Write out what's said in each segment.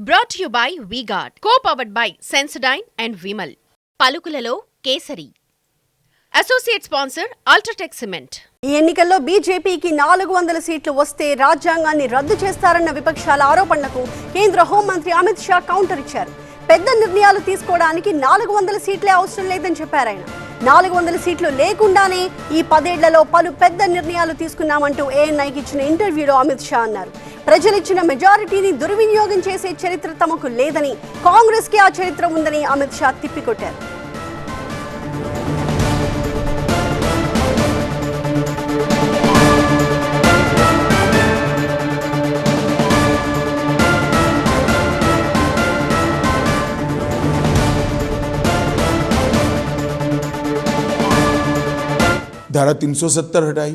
Brought to you by V-Guard, co-powered by Sensodyne and Vimal. పలుకులలో కేసరి. Associate sponsor UltraTech cement. ఈ ఎన్నికల్లో బీజేపీకి 400 సీట్లు వస్తే రాజ్యాంగాన్ని రద్దు చేస్తారన్న విపక్షాల ఆరోపణలకు కేంద్ర హోంమంత్రి అమిత్ షా కౌంటర్ ఇచ్చారు. పెద్ద నిర్ణయాలు తీసుకోవడానికి 400 సీట్లే అవసరం లేదని చెప్పారు ఆయన. 400 సీట్లు లేకుండానే ఈ 10 ఏళ్లలో పలు పెద్ద నిర్ణయాలు తీసుకున్నామంటూ ఏఎన్ఐకి ఇచ్చిన ఇంటర్వ్యూలో అమిత్ షా అన్నారు. ప్రజలిచ్చిన మెజారిటీని దుర్వినియోగం చేసే చరిత్ర తమకు లేదని, కాంగ్రెస్ కి ఆ చరిత్ర ఉందని అమిత్ షా తిప్పికొట్టారు. धारा 370 हटाई,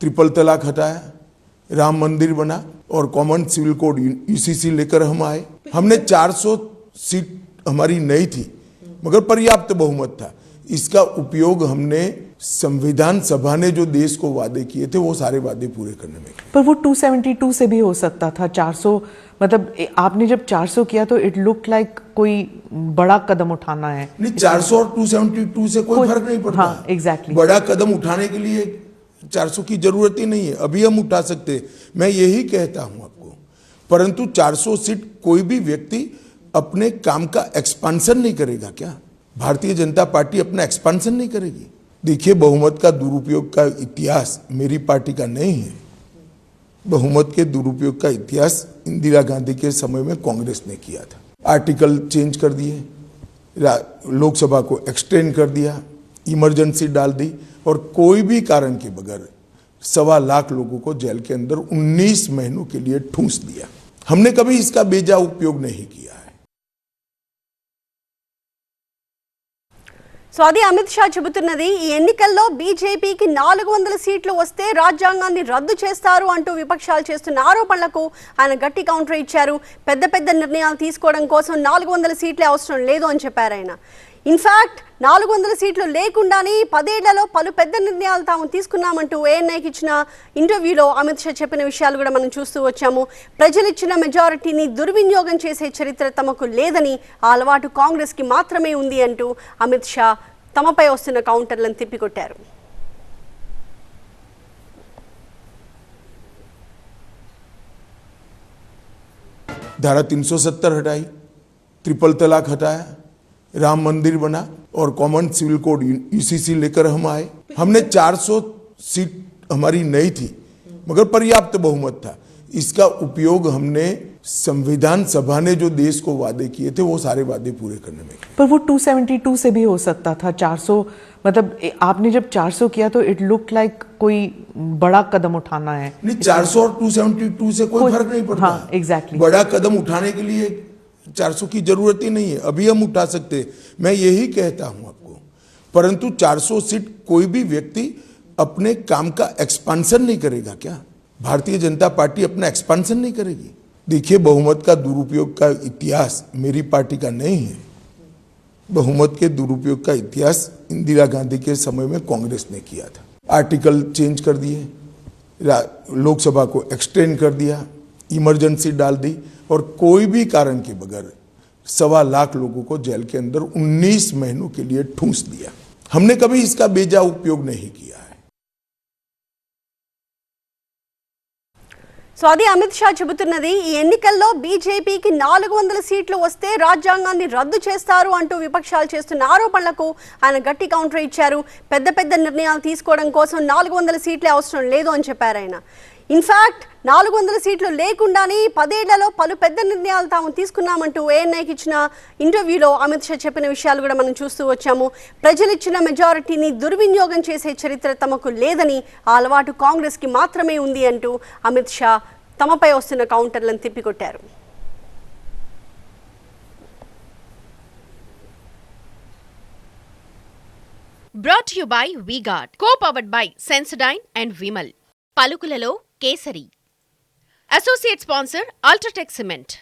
ट्रिपल तलाक हटाया, राम मंदिर बना और कॉमन सिविल कोड यूसीसी लेकर हम आए. हमने 400 सीट हमारी नहीं थी मगर पर्याप्त बहुमत था. इसका उपयोग हमने संविधान सभा ने जो देश को वादे किए थे वो सारे वादे पूरे करने में. पर वो 272 से भी हो सकता था. 400 मतलब आपने जब 400 किया तो इट लुक लाइक कोई बड़ा कदम उठाना है. नहीं, 400 और 272 से कोई फर्क नहीं पड़ता. हाँ, एग्जैक्टली. बड़ा कदम उठाने के लिए 400 की जरूरत ही नहीं है. अभी हम उठा सकते हैं, मैं यही कहता हूं आपको. परंतु 400 सीट कोई भी व्यक्ति अपने काम का एक्सपांशन नहीं करेगा क्या? भारतीय जनता पार्टी अपना एक्सपांशन नहीं करेगी? देखिए, बहुमत का दुरुपयोग का इतिहास मेरी पार्टी का नहीं है. बहुमत के दुरुपयोग का इतिहास इंदिरा गांधी के समय में कांग्रेस ने किया था. आर्टिकल चेंज कर दिए, लोकसभा को एक्सटेंड कर दिया, इमरजेंसी डाल दी और कोई भी कारण के बगैर 1.25 लाख लोगों को जेल के अंदर 19 महीनों के लिए ठूंस दिया. हमने कभी इसका बेजा उपयोग नहीं किया है. సో అది అమిత్ షా చెబుతున్నది. ఈ ఎన్నికల్లో బీజేపీకి 400 సీట్లు వస్తే రాజ్యాంగాన్ని రద్దు చేస్తారు అంటూ విపక్షాలు చేస్తున్న ఆరోపణలకు ఆయన గట్టి కౌంటర్ ఇచ్చారు. పెద్ద పెద్ద నిర్ణయాలు తీసుకోవడం కోసం 400 సీట్లే అవసరం లేదు అని చెప్పారు ఆయన. ఇన్ఫాక్ట్ 400 సీట్లు లేకుండానే 10 ఏళ్లలో పలు పెద్ద నిర్ణయాలు తాము తీసుకున్నామంటూ ఏఎన్ఐకి ఇచ్చిన ఇంటర్వ్యూలో అమిత్ షా చెప్పిన విషయాలు కూడా మనం చూస్తూ వచ్చాము. ప్రజలిచ్చిన మెజారిటీని దుర్వినియోగం చేసే చరిత్ర తమకు లేదని, ఆ అలవాటు కాంగ్రెస్ కి మాత్రమే ఉంది అంటూ అమిత్ షా తమపై వస్తున్న కౌంటర్లను తిప్పికొట్టారు. धारा 370 हटाई, ट्रिपल तलाक हटाया, राम मंदिर बना और कॉमन सिविल कोड यूसीसी लेकर हम आए. हमने 400 सीट हमारी नहीं थी मगर पर्याप्त बहुमत था. इसका उपयोग हमने संविधान सभा ने जो देश को वादे किए थे वो सारे वादे पूरे करने में. पर वो 272 से भी हो सकता था. 400 मतलब आपने जब 400 किया तो इट लुक लाइक कोई बड़ा कदम उठाना है. नहीं, 400 और 272 से कोई फर्क नहीं पड़ता. हाँ, एग्जैक्टली. बड़ा कदम उठाने के लिए 400 की जरूरत ही नहीं है. अभी हम उठा सकते हैं, मैं यही कहता हूं आपको. परंतु 400 सीट कोई भी व्यक्ति अपने काम का एक्सपांशन नहीं करेगा क्या? भारतीय जनता पार्टी अपना एक्सपांशन नहीं करेगी? देखिए, बहुमत का दुरुपयोग का इतिहास मेरी पार्टी का नहीं है. बहुमत के दुरुपयोग का इतिहास इंदिरा गांधी के समय में कांग्रेस ने किया था. आर्टिकल चेंज कर दिए, लोकसभा को एक्सटेंड कर दिया, इमरजेंसी डाल दी और कोई भी कारण के बगैर 1.25 लाख लोगों को जेल के अंदर 19 महीनों के लिए ठूंस दिया. हमने कभी इसका बेजा उपयोग नहीं किया है. సో అది అమిత్ షా చెబుతున్నది. ఈ ఎన్నికల్లో బీజేపీకి 400 సీట్లు వస్తే రాజ్యాంగాన్ని రద్దు చేస్తారు అంటూ విపక్షాలు చేస్తున్న ఆరోపణలకు ఆయన గట్టి కౌంటర్ ఇచ్చారు. పెద్ద పెద్ద నిర్ణయాలు తీసుకోవడం కోసం 400 సీట్లే అవసరం లేదు అని చెప్పారు ఆయన. ఇన్ఫాక్ట్ 400 సీట్లు లేకుండానే 10 ఏళ్లలో పలు పెద్ద నిర్ణయాలు తాము తీసుకున్నామంటూ ఏఎన్ఐకి ఇచ్చిన ఇంటర్వ్యూలో అమిత్ షా చెప్పిన విషయాలు కూడా మనం చూస్తూ వచ్చాము. ప్రజలిచ్చిన మెజారిటీని దుర్వినియోగం చేసే చరిత్ర తమకు లేదని, ఆ అలవాటు కాంగ్రెస్ కి మాత్రమే ఉంది అంటూ అమిత్ షా తమపై వస్తున్న కౌంటర్లను తిప్పికొట్టారు. Brought to you by V-Guard, co-powered by Sensodyne and Vimal. పలుకులలో కేసరి. Associate sponsor UltraTech cement.